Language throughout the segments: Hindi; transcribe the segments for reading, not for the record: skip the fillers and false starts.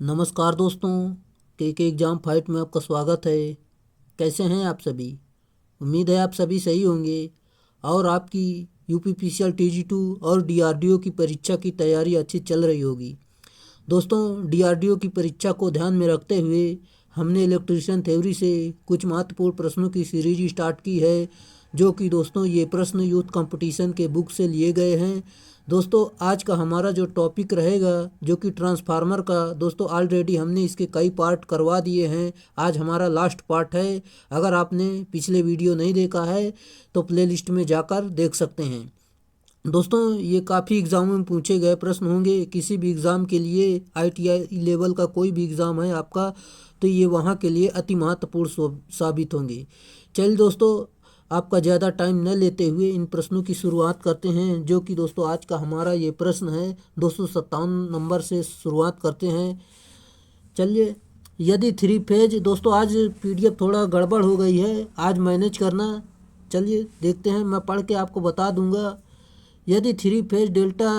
नमस्कार दोस्तों, के एग्ज़ाम फाइट में आपका स्वागत है। कैसे हैं आप सभी? उम्मीद है आप सभी सही होंगे और आपकी यूपीपीसीएल टीजी 2 और डीआरडीओ की परीक्षा की तैयारी अच्छी चल रही होगी। दोस्तों, डीआरडीओ की परीक्षा को ध्यान में रखते हुए हमने इलेक्ट्रिशियन थ्योरी से कुछ महत्वपूर्ण प्रश्नों की सीरीज स्टार्ट की है, जो कि दोस्तों ये प्रश्न यूथ कंपटीशन के बुक से लिए गए हैं। दोस्तों, आज का हमारा जो टॉपिक रहेगा जो कि ट्रांसफार्मर का, दोस्तों ऑलरेडी हमने इसके कई पार्ट करवा दिए हैं। आज हमारा लास्ट पार्ट है। अगर आपने पिछले वीडियो नहीं देखा है तो प्लेलिस्ट में जाकर देख सकते हैं। दोस्तों, ये काफ़ी एग्ज़ाम में पूछे गए प्रश्न होंगे। किसी भी एग्ज़ाम के लिए आईटीआई लेवल का कोई भी एग्ज़ाम है आपका, तो ये वहाँ के लिए अति महत्वपूर्ण साबित होंगे। चलिए दोस्तों, आपका ज़्यादा टाइम न लेते हुए इन प्रश्नों की शुरुआत करते हैं, जो कि दोस्तों आज का हमारा ये प्रश्न है। 257 नंबर से शुरुआत करते हैं। चलिए, यदि 3 फेज, दोस्तों आज पीडीएफ थोड़ा गड़बड़ हो गई है, आज मैनेज करना। चलिए देखते हैं, मैं पढ़ के आपको बता दूंगा। यदि 3 फेज डेल्टा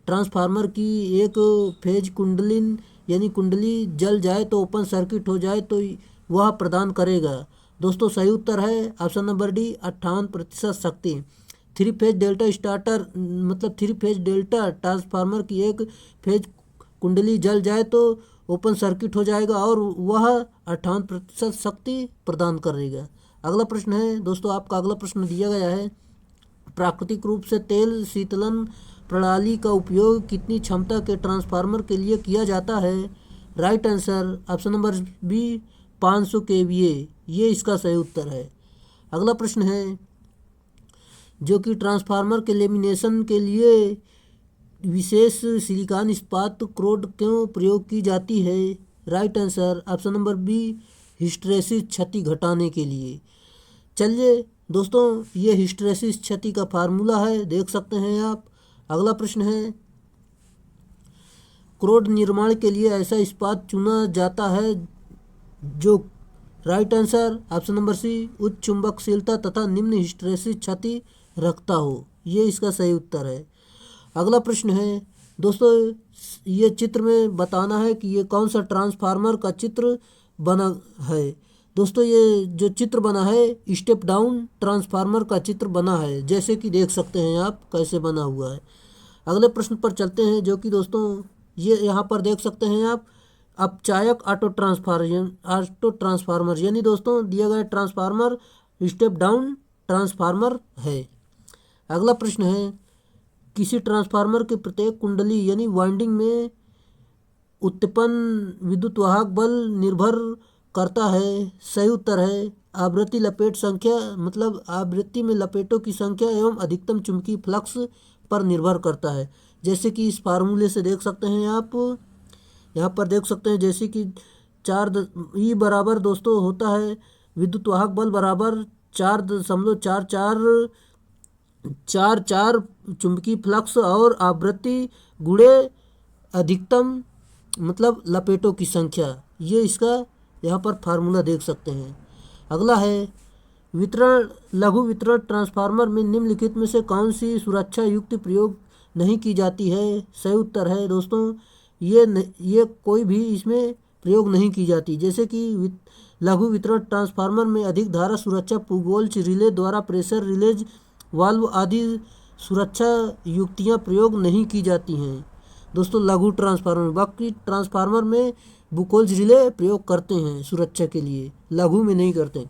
ट्रांसफार्मर की एक फेज कुंडलिन यानी कुंडली जल जाए तो ओपन सर्किट हो जाए तो वह प्रदान करेगा। दोस्तों सही उत्तर है ऑप्शन नंबर डी, 58% शक्ति। 3 फेज डेल्टा स्टार्टर मतलब 3 फेज डेल्टा ट्रांसफार्मर की एक फेज कुंडली जल जाए तो ओपन सर्किट हो जाएगा और वह 58% शक्ति प्रदान करेगा। अगला प्रश्न है दोस्तों, आपका अगला प्रश्न दिया गया है, प्राकृतिक रूप से तेल शीतलन प्रणाली का उपयोग कितनी क्षमता के ट्रांसफार्मर के लिए किया जाता है? Right answer option number B, 500 KVA. ये इसका सही उत्तर है। अगला प्रश्न है, जो कि ट्रांसफार्मर के लेमिनेशन के लिए विशेष सिलिकॉन इस्पात क्रोड क्यों प्रयोग की जाती है? Right answer option number B, hysteresis क्षति घटाने के लिए। चलिए दोस्तों, ये हिस्टैरिसीस क्षति का फार्मूला है, देख सकते हैं आप। अगला प्रश्न है, क्रोड निर्माण के लिए ऐसा इस्पात चुना जाता है जो, right answer option number C, उच्च चुंबकशीलता तथा निम्न हिस्टैरिसीस क्षति रखता हो। ये इसका सही उत्तर है। अगला प्रश्न है दोस्तों, ये चित्र में बताना है कि ये कौन सा ट्रांसफार्मर का चित्र बना है। दोस्तों, ये जो चित्र बना है स्टेप डाउन ट्रांसफार्मर का चित्र बना है, जैसे कि देख सकते हैं आप कैसे बना हुआ है। अगले प्रश्न पर चलते हैं, जो कि दोस्तों ये यहाँ पर देख सकते हैं आप, अपचायक ऑटो ट्रांसफार्मर यानी दोस्तों दिया गया ट्रांसफार्मर स्टेप डाउन ट्रांसफार्मर है। अगला प्रश्न है, किसी ट्रांसफार्मर के प्रत्येक कुंडली यानी वाइंडिंग में उत्पन्न विद्युत वाहक बल निर्भर करता है। सही उत्तर है आवृत्ति लपेट संख्या, मतलब आवृत्ति में लपेटों की संख्या एवं अधिकतम चुंबकीय फ्लक्स पर निर्भर करता है। जैसे कि इस फार्मूले से देख सकते हैं आप, यहाँ पर देख सकते हैं, जैसे कि ई बराबर दोस्तों होता है विद्युत वाहक बल बराबर 4.44 चुंबकीय फ्लक्स और आवृत्ति गुणे अधिकतम मतलब लपेटों की संख्या। ये इसका यहाँ पर फार्मूला देख सकते हैं। अगला है, वितरण लघु वितरण ट्रांसफार्मर में निम्नलिखित में से कौन सी सुरक्षा युक्त प्रयोग नहीं की जाती है? सही उत्तर है दोस्तों, ये कोई भी इसमें प्रयोग नहीं की जाती। जैसे कि लघु वितरण ट्रांसफार्मर में अधिक धारा सुरक्षा पुगोल्च रिले द्वारा प्रेशर रिलेज वाल्व आदि सुरक्षा युक्तियाँ प्रयोग नहीं की जाती हैं दोस्तों लघु ट्रांसफार्मर। बाकी ट्रांसफार्मर में बुकोल्च रिले प्रयोग करते हैं सुरक्षा के लिए, लघु में नहीं करते।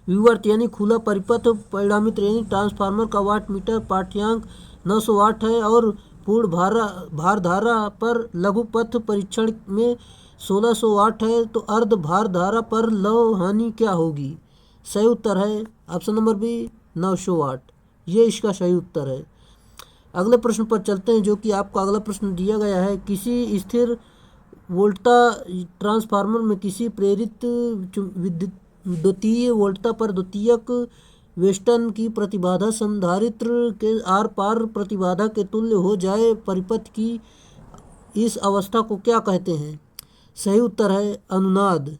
विवर्त यानी खुला परिपथ परिणामित यानी ट्रांसफार्मर का वाट मीटर पाठ्यांक 900 वाट है और पूर्ण भार धारा पर लघु पथ परीक्षण में 1600 वाट है, तो अर्ध भार धारा पर लौह हानि क्या होगी? सही उत्तर है ऑप्शन नंबर बी, 900 वाट। ये इसका सही उत्तर है। अगले प्रश्न पर चलते हैं, जो कि आपका अगला प्रश्न दिया गया है, किसी स्थिर वोल्टता ट्रांसफार्मर में किसी प्रेरित विद्युत द्वितीय वोल्टता पर द्वितीयक वेस्टन की प्रतिबाधा संधारित्र के आर पार प्रतिबाधा के तुल्य हो जाए परिपथ की इस अवस्था को क्या कहते हैं? सही उत्तर है अनुनाद,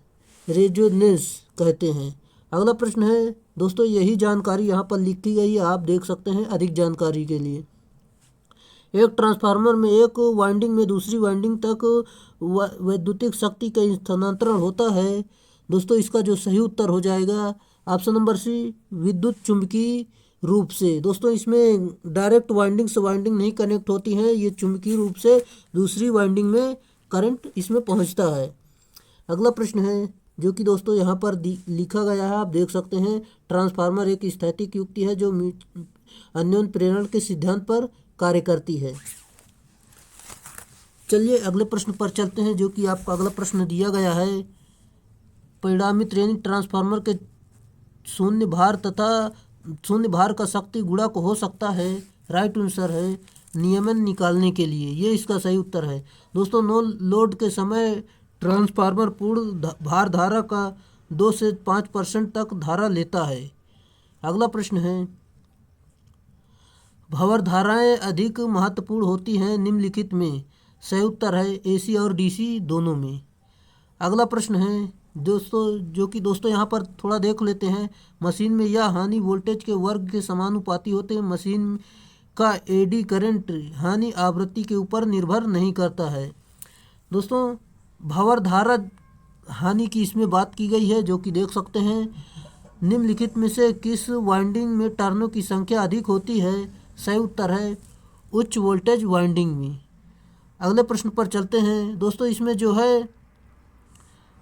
रेजोनेंस कहते हैं। अगला प्रश्न है दोस्तों, यही जानकारी यहाँ पर लिखी गई है, आप देख सकते हैं अधिक जानकारी के लिए। एक ट्रांसफार्मर में एक वाइंडिंग में दूसरी वाइंडिंग तक वैद्युतिक शक्ति का स्थानांतरण होता है। दोस्तों इसका जो सही उत्तर हो जाएगा ऑप्शन नंबर सी, विद्युत चुंबकीय रूप से। दोस्तों इसमें डायरेक्ट वाइंडिंग से वाइंडिंग नहीं कनेक्ट होती है, ये चुंबकीय रूप से दूसरी वाइंडिंग में करंट इसमें पहुंचता है। अगला प्रश्न है जो कि दोस्तों यहाँ पर लिखा गया है, आप देख सकते हैं। ट्रांसफार्मर एक स्थैतिक युक्ति है जो अन्योन्य प्रेरण के सिद्धांत पर कार्य करती है। चलिए अगले प्रश्न पर चलते हैं जो कि आपका अगला प्रश्न दिया गया है। परिणामित यानी ट्रांसफार्मर के शून्य भार का शक्ति गुणक हो सकता है। राइट आंसर है नियमन निकालने के लिए, ये इसका सही उत्तर है। दोस्तों नो लोड के समय ट्रांसफार्मर पूर्ण भार धारा का 2 से 5% तक धारा लेता है। अगला प्रश्न है, भंवर धाराएं अधिक महत्वपूर्ण होती हैं निम्नलिखित में। सही उत्तर है एसी और डीसी दोनों में। अगला प्रश्न है दोस्तों जो कि दोस्तों यहाँ पर थोड़ा देख लेते हैं। मशीन में यह हानि वोल्टेज के वर्ग के समानुपाती होते हैं। मशीन का एडी करंट हानि आवृत्ति के ऊपर निर्भर नहीं करता है। दोस्तों भंवर धारा हानि की इसमें बात की गई है जो कि देख सकते हैं। निम्नलिखित में से किस वाइंडिंग में टर्नों की संख्या अधिक होती है। सही उत्तर है उच्च वोल्टेज वाइंडिंग में। अगले प्रश्न पर चलते हैं। दोस्तों इसमें जो है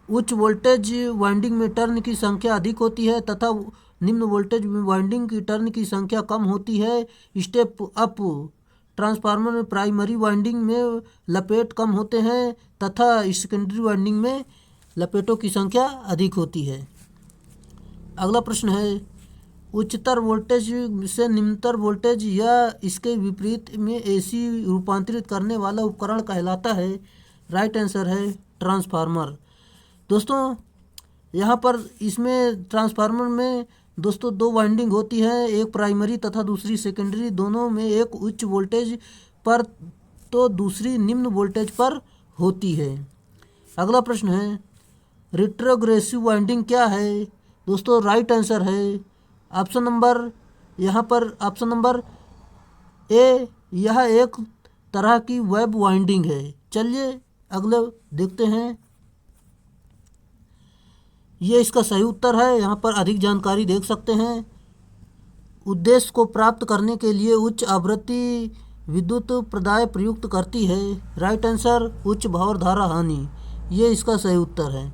उच्च वोल्टेज वाइंडिंग में टर्न की संख्या अधिक होती है तथा निम्न वोल्टेज वाइंडिंग की टर्न की संख्या कम होती है। स्टेप अप ट्रांसफार्मर में प्राइमरी वाइंडिंग में लपेट कम होते हैं तथा सेकेंडरी वाइंडिंग में लपेटों की संख्या अधिक होती है। अगला प्रश्न है, उच्चतर वोल्टेज से निम्नतर वोल्टेज या इसके विपरीत में एसी रूपांतरित करने वाला उपकरण कहलाता है। राइट आंसर है ट्रांसफार्मर। दोस्तों यहाँ पर इसमें ट्रांसफार्मर में दोस्तों 2 वाइंडिंग होती है, एक प्राइमरी तथा दूसरी सेकेंडरी। दोनों में एक उच्च वोल्टेज पर तो दूसरी निम्न वोल्टेज पर होती है। अगला प्रश्न है, रिट्रोग्रेसिव वाइंडिंग क्या है। दोस्तों राइट आंसर है ऑप्शन नंबर ए, यह एक तरह की वेब वाइंडिंग है। चलिए अगले देखते हैं, ये इसका सही उत्तर है। यहाँ पर अधिक जानकारी देख सकते हैं। उद्देश्य को प्राप्त करने के लिए उच्च आवृत्ति विद्युत प्रदाय प्रयुक्त करती है। राइट आंसर उच्च भंवर धारा हानि, ये इसका सही उत्तर है।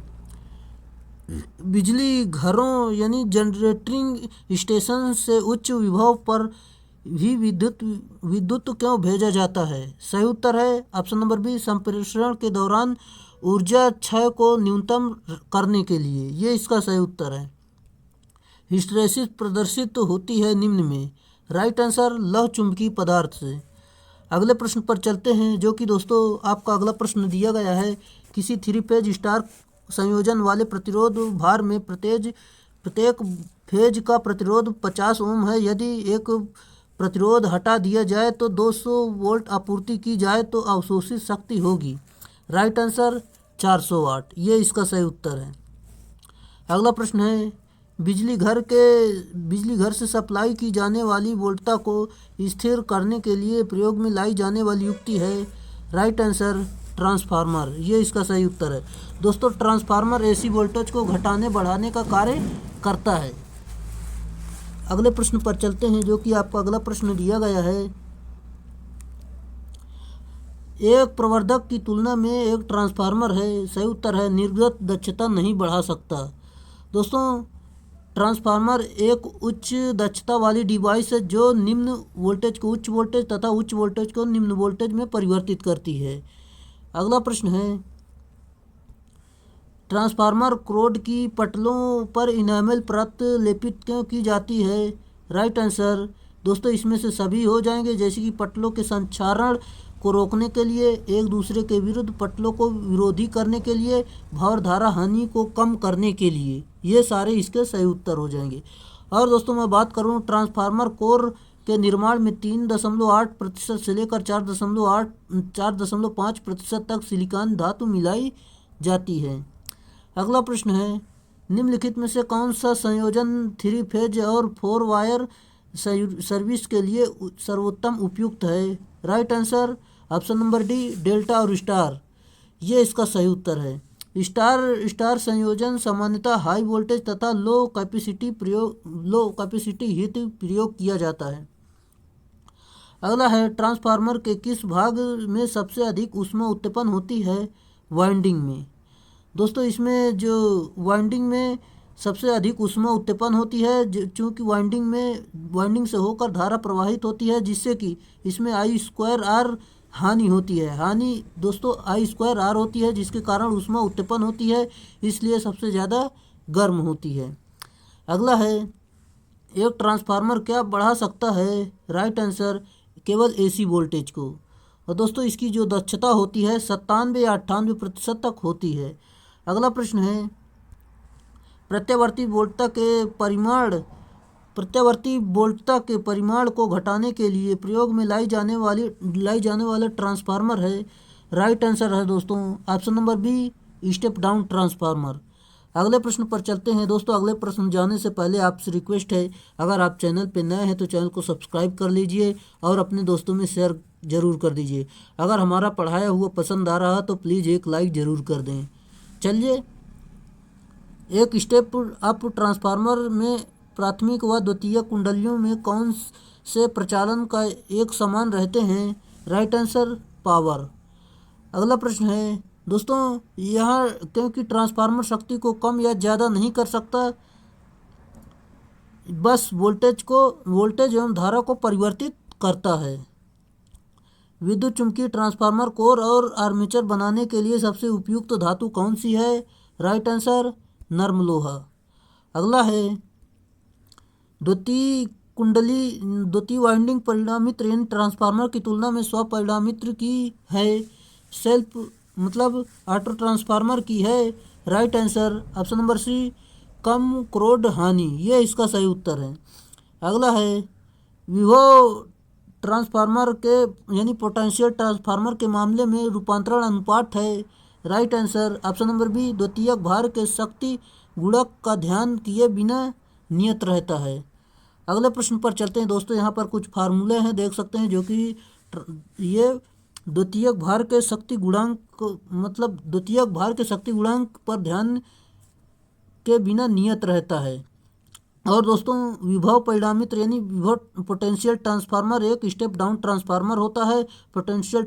बिजली घरों यानी जनरेटिंग स्टेशन से उच्च विभव पर भी विद्युत क्यों भेजा जाता है। सही उत्तर है ऑप्शन नंबर बी, संप्रेषण के दौरान ऊर्जा क्षय को न्यूनतम करने के लिए, ये इसका सही उत्तर है। हिस्टैरिसीस प्रदर्शित होती है निम्न में। राइट आंसर लौह चुंबकीय पदार्थ से। अगले प्रश्न पर चलते हैं जो कि दोस्तों आपका अगला प्रश्न दिया गया है। किसी 3 फेज स्टार संयोजन वाले प्रतिरोध भार में प्रत्येक फेज का प्रतिरोध 50 ओम है। यदि एक प्रतिरोध हटा दिया जाए तो 200 वोल्ट आपूर्ति की जाए तो अवशोषित शक्ति होगी। राइट आंसर 400 वाट, ये इसका सही उत्तर है। अगला प्रश्न है, बिजली घर से सप्लाई की जाने वाली वोल्टता को स्थिर करने के लिए प्रयोग में लाई जाने वाली युक्ति है। राइट आंसर ट्रांसफार्मर, ये इसका सही उत्तर है। दोस्तों ट्रांसफार्मर एसी वोल्टेज को घटाने बढ़ाने का कार्य करता है। अगले प्रश्न पर चलते हैं जो कि आपका अगला प्रश्न दिया गया है। एक प्रवर्धक की तुलना में एक ट्रांसफार्मर है। सही उत्तर है निर्गत दक्षता नहीं बढ़ा सकता। दोस्तों ट्रांसफार्मर एक उच्च दक्षता वाली डिवाइस है जो निम्न वोल्टेज को उच्च वोल्टेज तथा उच्च वोल्टेज को निम्न वोल्टेज में परिवर्तित करती है। अगला प्रश्न है, ट्रांसफार्मर क्रोड की पटलों पर इनामेल परत लेपित क्यों की जाती है। राइट आंसर दोस्तों इसमें से सभी हो जाएंगे, जैसे कि पटलों के संचारण को रोकने के लिए, एक दूसरे के विरुद्ध पटलों को विरोधी करने के लिए, भंवर धारा हानि को कम करने के लिए, ये सारे इसके सही उत्तर हो जाएंगे। और दोस्तों मैं बात करूँ ट्रांसफार्मर कोर के निर्माण में 3.8% से लेकर 4.5% तक सिलिकॉन धातु मिलाई जाती है। अगला प्रश्न है, निम्नलिखित में से कौन सा संयोजन 3 फेज और 4 वायर सर्विस के लिए सर्वोत्तम उपयुक्त है? Right answer option number D, delta और स्टार, ये इसका सही उत्तर है। स्टार स्टार संयोजन सामान्यतः हाई वोल्टेज तथा लो कैपेसिटी हेतु प्रयोग किया जाता है। अगला है, ट्रांसफार्मर के किस भाग में सबसे अधिक ऊष्मा उत्पन्न होती है? वाइंडिंग में। दोस्तों, इसमें जो वाइंडिंग में सबसे अधिक ऊष्मा उत्पन्न होती है, चूँकि वाइंडिंग से होकर धारा प्रवाहित होती है, जिससे कि इसमें I²R हानि होती है। हानि दोस्तों I²R होती है, जिसके कारण ऊष्मा उत्पन्न होती है, इसलिए सबसे ज़्यादा गर्म होती है। अगला है, एक ट्रांसफार्मर क्या बढ़ा सकता है? राइट आंसर केवल AC वोल्टेज को। और दोस्तों, इसकी जो दक्षता होती है 97 या 98% तक होती है। अगला प्रश्न है, प्रत्यावर्ती वोल्टता के परिमाण को घटाने के लिए प्रयोग में लाई जाने वाले ट्रांसफार्मर है? राइट आंसर है दोस्तों option number B, step down transformer. अगले प्रश्न पर चलते हैं दोस्तों। अगले प्रश्न जाने से पहले आपसे रिक्वेस्ट है, अगर आप चैनल पर नए हैं तो चैनल को सब्सक्राइब कर लीजिए और अपने दोस्तों में शेयर ज़रूर कर दीजिए। अगर हमारा पढ़ाया हुआ पसंद आ रहा तो प्लीज़ एक लाइक ज़रूर कर दें। चलिए, एक स्टेप अप ट्रांसफार्मर में प्राथमिक व द्वितीयक कुंडलियों में कौन से प्रचालन का एक समान रहते हैं? Right answer power. अगला प्रश्न है दोस्तों, यहाँ क्योंकि ट्रांसफार्मर शक्ति को कम या ज़्यादा नहीं कर सकता, बस वोल्टेज एवं धारा को परिवर्तित करता है। विद्युत चुम्बकीय ट्रांसफार्मर कोर और आर्मेचर बनाने के लिए सबसे उपयुक्त धातु कौन सी है? राइट आंसर नर्म लोहा। अगला है, द्वितीय वाइंडिंग परिणामित्र यानी ट्रांसफार्मर की तुलना में स्वपरिणामित्र की है, सेल्फ मतलब ऑटो ट्रांसफार्मर की है। Right answer option number C, कम क्रोड हानि, ये इसका सही उत्तर है। अगला है, विभव ट्रांसफार्मर के यानी पोटेंशियल ट्रांसफार्मर के मामले में रूपांतरण अनुपात है। Right answer option number B, द्वितीयक भार के शक्ति गुणक का ध्यान किए बिना नियत रहता है। अगले प्रश्न पर चलते हैं दोस्तों। यहाँ पर कुछ फार्मूले हैं, देख सकते हैं, जो कि ये द्वितीयक भार के शक्ति गुणांक पर ध्यान के बिना नियत रहता है। और दोस्तों, विभव परिणामित्र यानी विभव पोटेंशियल ट्रांसफार्मर एक स्टेप डाउन ट्रांसफार्मर होता है। पोटेंशियल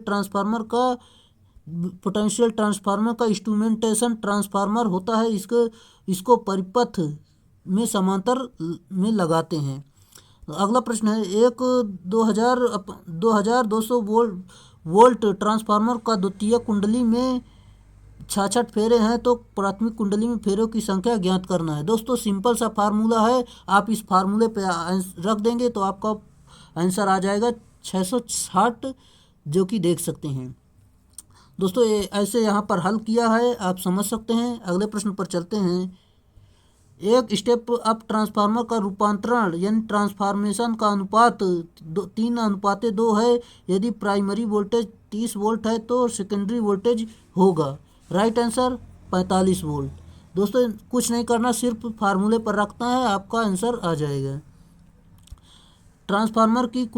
ट्रांसफार्मर का इंस्ट्रूमेंटेशन ट्रांसफार्मर होता है। इसको परिपथ में समांतर में लगाते हैं। अगला प्रश्न है, एक 2200 वोल्ट ट्रांसफार्मर का द्वितीय कुंडली में 66 फेरे हैं, तो प्राथमिक कुंडली में फेरों की संख्या ज्ञात करना है। दोस्तों, सिंपल सा फार्मूला है, आप इस फार्मूले पे रख देंगे तो आपका आंसर आ जाएगा 660, जो कि देख सकते हैं दोस्तों। ऐसे यहाँ पर हल किया है, आप समझ सकते हैं। अगले प्रश्न पर चलते हैं। एक स्टेप अप ट्रांसफार्मर का रूपांतरण यानी ट्रांसफॉर्मेशन का अनुपात 3:2 है। यदि प्राइमरी वोल्टेज 30 वोल्ट है तो सेकेंडरी वोल्टेज होगा। Right answer 45 volt. दोस्तों, कुछ नहीं करना, सिर्फ फार्मूले पर रखना है, आपका आंसर आ जाएगा। ट्रांसफार्मर की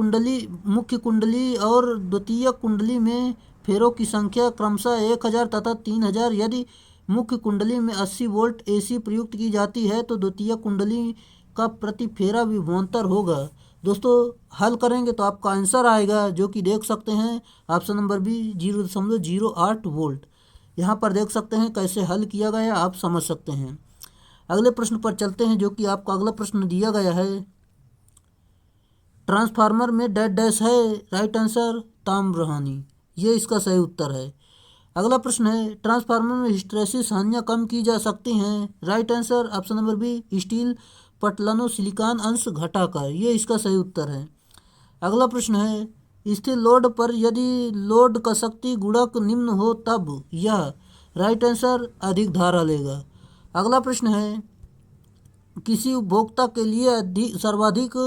मुख्य कुंडली और द्वितीय कुंडली में फेरों की संख्या क्रमशः 1000 तथा 3000। यदि मुख्य कुंडली में 80 वोल्ट AC प्रयुक्त की जाती है तो द्वितीय कुंडली का प्रति फेरा विभवांतर होगा। दोस्तों, हल करेंगे तो आपका आंसर आएगा, जो कि देख सकते हैं ऑप्शन नंबर बी, 0.08 वोल्ट। यहाँ पर देख सकते हैं कैसे हल किया गया, आप समझ सकते हैं। अगले प्रश्न पर चलते हैं, जो कि आपका अगला प्रश्न दिया गया है। ट्रांसफार्मर में डैश है। राइट आंसर ताम्रहानि, ये इसका सही उत्तर है। अगला प्रश्न है, ट्रांसफार्मर में हिस्टैरिसीस हानियाँ कम की जा सकती हैं। Right answer option number B, steel पटलनों सिलिकॉन अंश घटाकर, ये इसका सही उत्तर है। अगला प्रश्न है, स्थिर लोड पर यदि लोड का शक्ति गुणक निम्न हो तब यह। राइट आंसर अधिक धारा लेगा। अगला प्रश्न है, किसी उपभोक्ता के लिए सर्वाधिक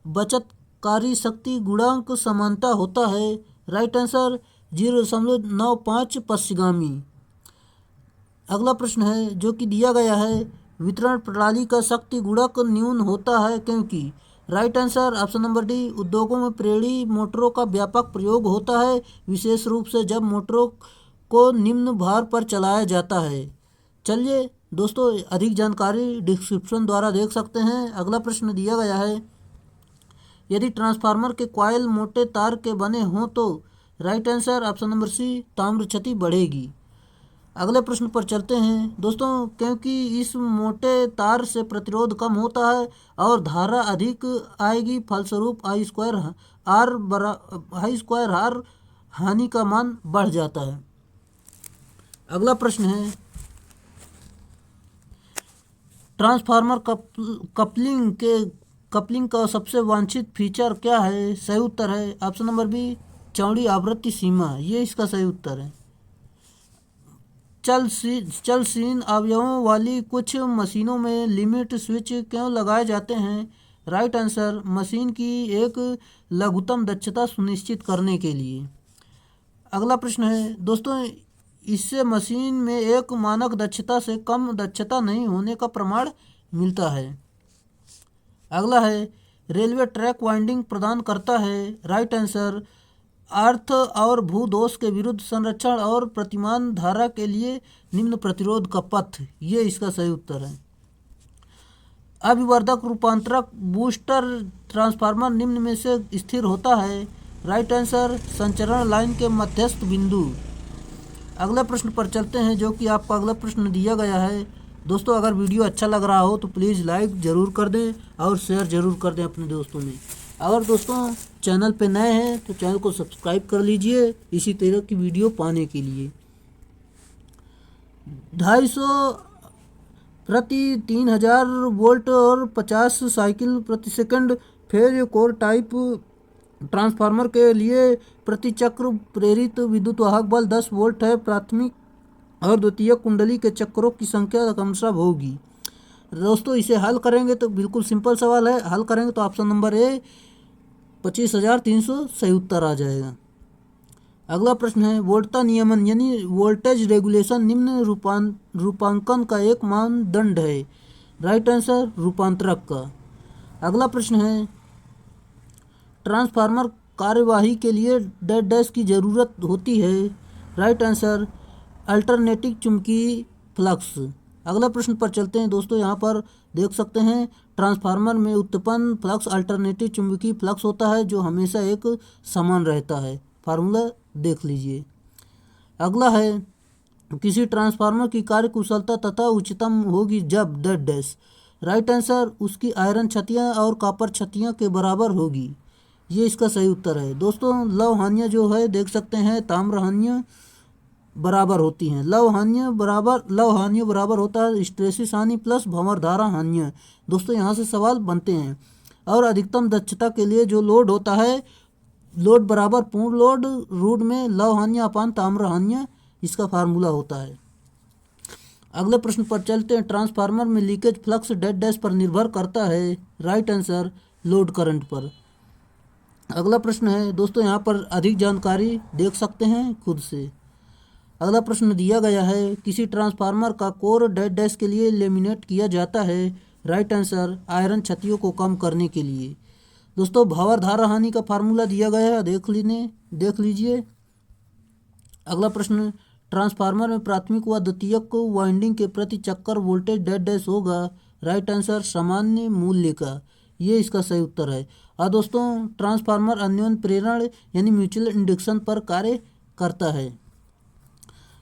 बचतकारी शक्ति गुणांक समानता होता है। Right answer 0.95 पश्चिगामी। अगला प्रश्न है, जो कि दिया गया है, वितरण प्रणाली का शक्ति गुणक न्यून होता है क्योंकि। Right answer option number D, उद्योगों में प्रेरणी मोटरों का व्यापक प्रयोग होता है, विशेष रूप से जब मोटरों को निम्न भार पर चलाया जाता है। चलिए दोस्तों, अधिक जानकारी डिस्क्रिप्शन द्वारा देख सकते हैं। अगला प्रश्न दिया गया है, यदि ट्रांसफार्मर के कॉइल मोटे तार के बने हों तो right answer option number C, ताम्र क्षति बढ़ेगी। अगले प्रश्न पर चलते हैं दोस्तों, क्योंकि इस मोटे तार से प्रतिरोध कम होता है और धारा अधिक आएगी, फलस्वरूप आई स्क्वायर आर हानि का मान बढ़ जाता है। अगला प्रश्न है, ट्रांसफार्मर कपलिंग का सबसे वांछित फीचर क्या है? सही उत्तर है ऑप्शन नंबर बी, चौड़ी आवृत्ति सीमा, ये इसका सही उत्तर है। चलशील अवयवों वाली कुछ मशीनों में लिमिट स्विच क्यों लगाए जाते हैं? राइट आंसर, मशीन की एक लघुतम दक्षता सुनिश्चित करने के लिए। अगला प्रश्न है दोस्तों, इससे मशीन में एक मानक दक्षता से कम दक्षता नहीं होने का प्रमाण मिलता है। अगला है, रेलवे ट्रैक वाइंडिंग प्रदान करता है। राइट आंसर, अर्थ और भूदोष के विरुद्ध संरक्षण और प्रतिमान धारा के लिए निम्न प्रतिरोध का पथ, ये इसका सही उत्तर है। अभिवर्धक रूपांतरक बूस्टर ट्रांसफार्मर निम्न में से स्थिर होता है। राइट आंसर, संचरण लाइन के मध्यस्थ बिंदु। अगले प्रश्न पर चलते हैं, जो कि आपका अगला प्रश्न दिया गया है। दोस्तों, अगर वीडियो अच्छा लग रहा हो तो प्लीज़ लाइक ज़रूर कर दें और शेयर ज़रूर कर दें अपने दोस्तों में। अगर दोस्तों चैनल पे नए हैं तो चैनल को सब्सक्राइब कर लीजिए इसी तरह की वीडियो पाने के लिए। 250 प्रति 3000 वोल्ट और 50 साइकिल प्रति second phase core type transformer के लिए प्रति चक्र प्रेरित विद्युत वाहक बल 10 वोल्ट है। प्राथमिक और द्वितीयक कुंडली के चक्रों की संख्या क्रमशः होगी। दोस्तों, इसे हल करेंगे तो बिल्कुल सिंपल सवाल है, हल करेंगे तो ऑप्शन नंबर ए 25,300 सही उत्तर आ जाएगा। अगला प्रश्न है, वोल्टता नियमन यानी वोल्टेज रेगुलेशन निम्न रूपांकन का एक मानदंड है। राइट आंसर, रूपांतरक का। अगला प्रश्न है, ट्रांसफार्मर कार्यवाही के लिए डैश डैश की ज़रूरत होती है। राइट आंसर, अल्टरनेटिंग चुंबकीय फ्लक्स। अगला प्रश्न पर चलते हैं दोस्तों, यहाँ पर देख सकते हैं ट्रांसफार्मर में उत्पन्न फ्लक्स अल्टरनेटिव चुंबकीय फ्लक्स होता है जो हमेशा एक समान रहता है। फार्मूला देख लीजिए। अगला है, किसी ट्रांसफार्मर की कार्य कुशलता तथा उच्चतम होगी जब डैश डैश। राइट आंसर, उसकी आयरन क्षतियाँ और कॉपर क्षतियाँ के बराबर होगी, ये इसका सही उत्तर है। दोस्तों, लव हानियाँ जो है देख सकते हैं ताम्र हानियाँ बराबर होती हैं। लव हानियाँ बराबर होता है स्ट्रेसिस हानि प्लस भंवरधारा हानियाँ। दोस्तों, यहाँ से सवाल बनते हैं। और अधिकतम दक्षता के लिए जो लोड होता है, लोड बराबर पूर्ण लोड रूट में लव हानियाँ अपान ताम्र हानियाँ, इसका फार्मूला होता है। अगले प्रश्न पर चलते हैं, ट्रांसफार्मर में लीकेज फ्लक्स डैश डैश पर निर्भर करता है। राइट आंसर, लोड करंट पर। अगला प्रश्न है दोस्तों, यहाँ पर अधिक जानकारी देख सकते हैं खुद से। अगला प्रश्न दिया गया है, किसी ट्रांसफार्मर का कोर डैश डैश के लिए लेमिनेट किया जाता है। राइट आंसर, आयरन क्षतियों को कम करने के लिए। दोस्तों, भंवरधारा हानि का फार्मूला दिया गया है, देख लीजिए। अगला प्रश्न, ट्रांसफार्मर में प्राथमिक व द्वितीयक वाइंडिंग के प्रति चक्कर वोल्टेज डैश डैश होगा। राइट आंसर, सामान्य मूल्य का, ये इसका सही उत्तर है। और दोस्तों, ट्रांसफार्मर अन्योन्य प्रेरण यानी म्यूचुअल इंडक्शन पर कार्य करता है।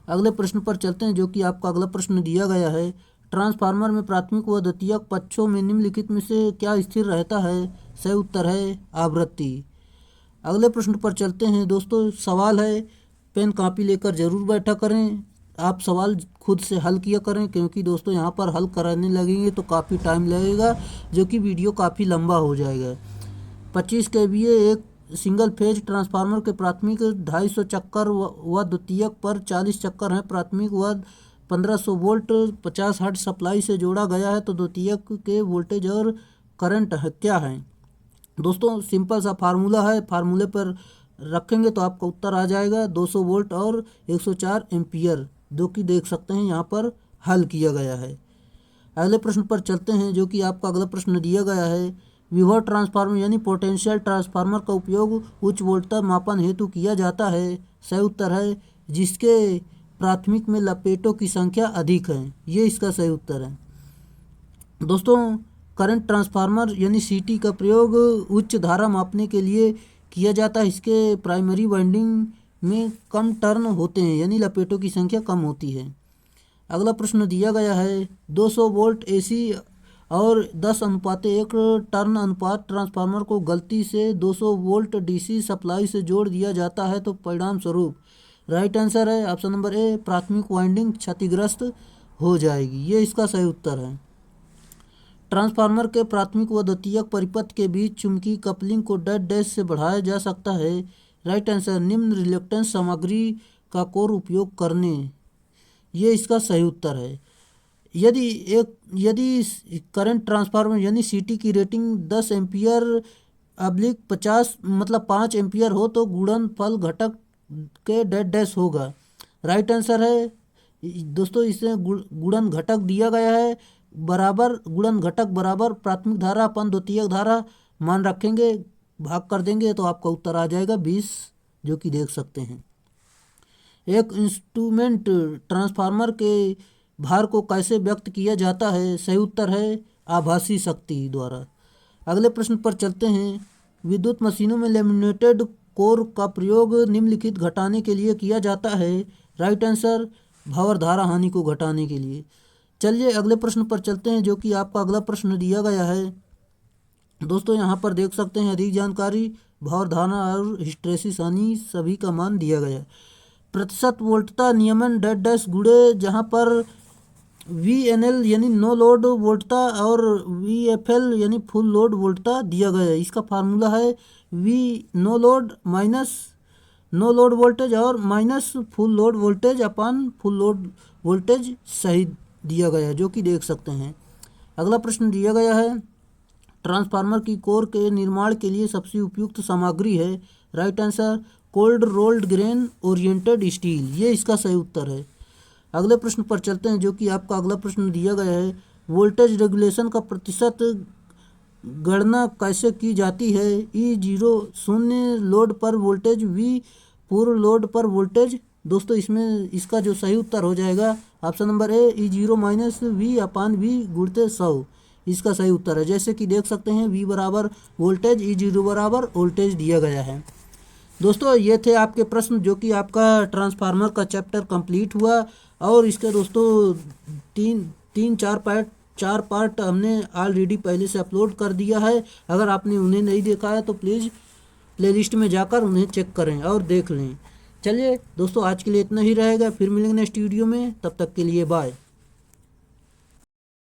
अगले प्रश्न पर चलते हैं, जो कि आपका अगला प्रश्न दिया गया है, ट्रांसफार्मर में प्राथमिक व द्वितीयक पक्षों में निम्नलिखित में से क्या स्थिर रहता है? सही उत्तर है आवृत्ति। अगले प्रश्न पर चलते हैं दोस्तों, सवाल है, पेन कापी लेकर जरूर बैठा करें। आप सवाल खुद से हल किया करें, क्योंकि दोस्तों यहाँ पर हल कराने लगेंगे तो काफ़ी टाइम लगेगा, जो कि वीडियो काफ़ी लंबा हो जाएगा। 25 kVA एक सिंगल फेज ट्रांसफार्मर के प्राथमिक 250 चक्कर व द्वितीयक पर 40 चक्कर हैं। प्राथमिक व 1500 वोल्ट 50 हर्ट्ज सप्लाई से जोड़ा गया है, तो द्वितीयक के वोल्टेज और करंट क्या है? दोस्तों, सिंपल सा फार्मूला है, फार्मूले पर रखेंगे तो आपका उत्तर आ जाएगा 200 वोल्ट और 104 एम्पियर, जो कि देख सकते हैं यहाँ पर हल किया गया है। अगले प्रश्न पर चलते हैं, जो कि आपका अगला प्रश्न दिया गया है, विभव ट्रांसफार्मर यानी पोटेंशियल ट्रांसफार्मर का उपयोग उच्च वोल्टता मापन हेतु किया जाता है। सही उत्तर है जिसके प्राथमिक में लपेटों की संख्या अधिक है, ये इसका सही उत्तर है। दोस्तों करंट ट्रांसफार्मर यानी सीटी का प्रयोग उच्च धारा मापने के लिए किया जाता है। इसके प्राइमरी वाइंडिंग में कम टर्न होते हैं यानी लपेटों की संख्या कम होती है। अगला प्रश्न दिया गया है 200 वोल्ट एसी और 10:1 टर्न अनुपात ट्रांसफार्मर को गलती से 200 वोल्ट डीसी सप्लाई से जोड़ दिया जाता है तो परिणाम स्वरूप राइट आंसर है ऑप्शन नंबर ए, प्राथमिक वाइंडिंग क्षतिग्रस्त हो जाएगी, ये इसका सही उत्तर है। ट्रांसफार्मर के प्राथमिक व द्वितीयक परिपथ के बीच चुंबकीय कपलिंग को डैश डैश से बढ़ाया जा सकता है। राइट आंसर निम्न रिलक्टेंस सामग्री का कोर उपयोग करने, ये इसका सही उत्तर है। यदि करंट ट्रांसफार्मर यानी सीटी की रेटिंग 10 एम्पियर / 50 मतलब 5 एम्पियर हो तो गुणनफल घटक के डैश डैश होगा। राइट आंसर है दोस्तों, इसमें गुणन घटक दिया गया है बराबर, गुणन घटक बराबर प्राथमिक धारा अपन द्वितीयक धारा मान रखेंगे, भाग कर देंगे तो आपका उत्तर आ जाएगा 20, जो कि देख सकते हैं। एक इंस्ट्रूमेंट ट्रांसफार्मर के भार को कैसे व्यक्त किया जाता है? सही उत्तर है आभासी शक्ति द्वारा। अगले प्रश्न पर चलते हैं। विद्युत मशीनों में लेमिनेटेड कोर का प्रयोग निम्नलिखित घटाने के लिए किया जाता है। राइट आंसर भावर धारा हानि को घटाने के लिए। चलिए अगले प्रश्न पर चलते हैं, जो कि आपका अगला प्रश्न दिया गया है। दोस्तों यहाँ पर देख सकते हैं अधिक जानकारी, भावर धारा और हिस्टैरिसीस हानि सभी का मान दिया गया है। प्रतिशत वोल्टता नियमन डैश डैश गुणे, जहाँ पर VNL यानी नो लोड वोल्टता और VFL यानी फुल लोड वोल्टता दिया गया है। इसका फार्मूला है V no load minus no load voltage और minus full load voltage upon full load voltage सही दिया गया है, जो कि देख सकते हैं। अगला प्रश्न दिया गया है ट्रांसफार्मर की कोर के निर्माण के लिए सबसे उपयुक्त सामग्री है। Right answer cold rolled grain oriented steel, ये इसका सही उत्तर है। अगले प्रश्न पर चलते हैं, जो कि आपका अगला प्रश्न दिया गया है। वोल्टेज रेगुलेशन का प्रतिशत गणना कैसे की जाती है? E0 शून्य लोड पर वोल्टेज, V पूर्ण लोड पर वोल्टेज। दोस्तों इसमें इसका जो सही उत्तर हो जाएगा option number A, E0 minus V upon V गुणित 100, इसका सही उत्तर है। जैसे कि देख सकते हैं V बराबर वोल्टेज, E0 बराबर वोल्टेज दिया गया है। दोस्तों ये थे आपके प्रश्न, जो कि आपका ट्रांसफार्मर का चैप्टर कंप्लीट हुआ। और इसके दोस्तों चार पार्ट हमने ऑलरेडी पहले से अपलोड कर दिया है। अगर आपने उन्हें नहीं देखा है तो प्लीज़ प्लेलिस्ट में जाकर उन्हें चेक करें और देख लें। चलिए दोस्तों आज के लिए इतना ही रहेगा, फिर मिलेंगे नेक्स्ट वीडियो में, तब तक के लिए बाय।